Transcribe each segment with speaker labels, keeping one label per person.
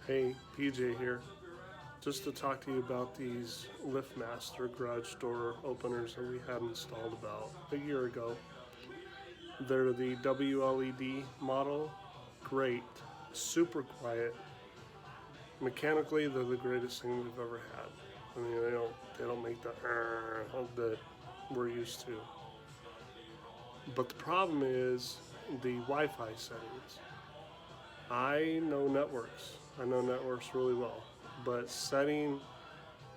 Speaker 1: Hey, PJ here. Just to talk to you about these LiftMaster garage door openers that we had installed about a year ago. They're the WLED model. Great, super quiet. Mechanically, they're the greatest thing we've ever had. I mean, they don't make the that we're used to. But the problem is the Wi-Fi settings. I know networks really well, but setting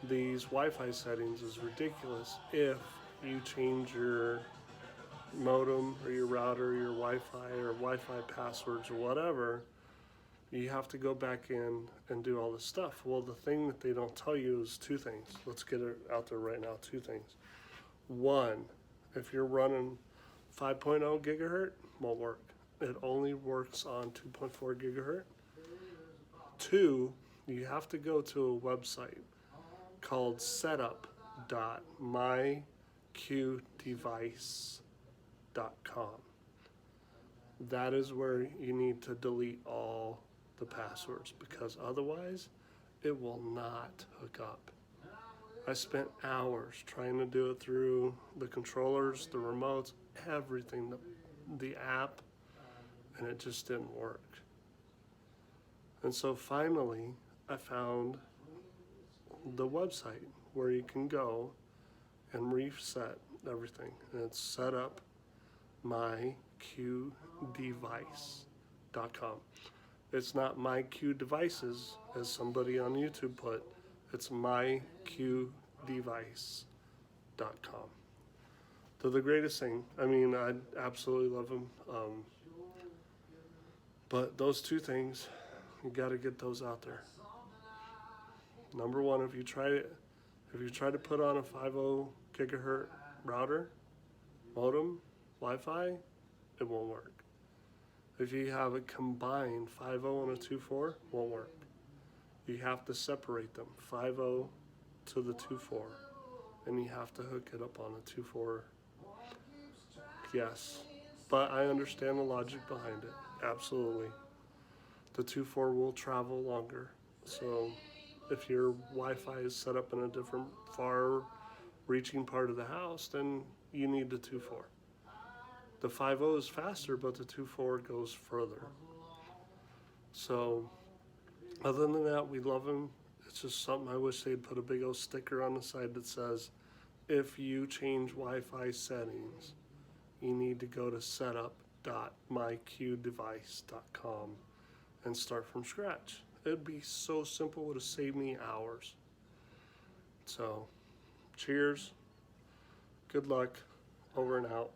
Speaker 1: these Wi-Fi settings is ridiculous if you change your modem or your router, or your Wi-Fi or Wi-Fi passwords or whatever. You have to go back in and do all this stuff. Well, the thing that they don't tell you is two things. Let's get it out there right now. Two things. One, if you're running 5.0 gigahertz, won't work. It only works on 2.4 gigahertz. Two, you have to go to a website called setup.myqdevice.com. That is where you need to delete all the passwords, because otherwise it will not hook up. I spent hours trying to do it through the controllers, the remotes, everything, the app, and it just didn't work. And so finally I found the website where you can go and reset everything, and it's setupmyqdevice.com. It's not MyQ devices as somebody on YouTube put. It's myqdevice.com. They're the greatest thing. I mean, I absolutely love them. But those two things, you got to get those out there. Number one, if you try to put on a 5.0 gigahertz router, modem, Wi-Fi, it won't work. If you have a combined 5.0 and a 2.4, won't work. You have to separate them, 5.0 to the 2.4, and you have to hook it up on a 2.4. Yes, but I understand the logic behind it, absolutely. The 2.4 will travel longer, so if your Wi-Fi is set up in a different far-reaching part of the house, then you need the 2.4. The 5.0 is faster, but the 2.4 goes further. So, other than that, we love them. It's just something I wish they'd put a big old sticker on the side that says, if you change Wi-Fi settings, you need to go to setup.myqdevice.com and start from scratch. It'd be so simple, it would have saved me hours. So, cheers, good luck, over and out.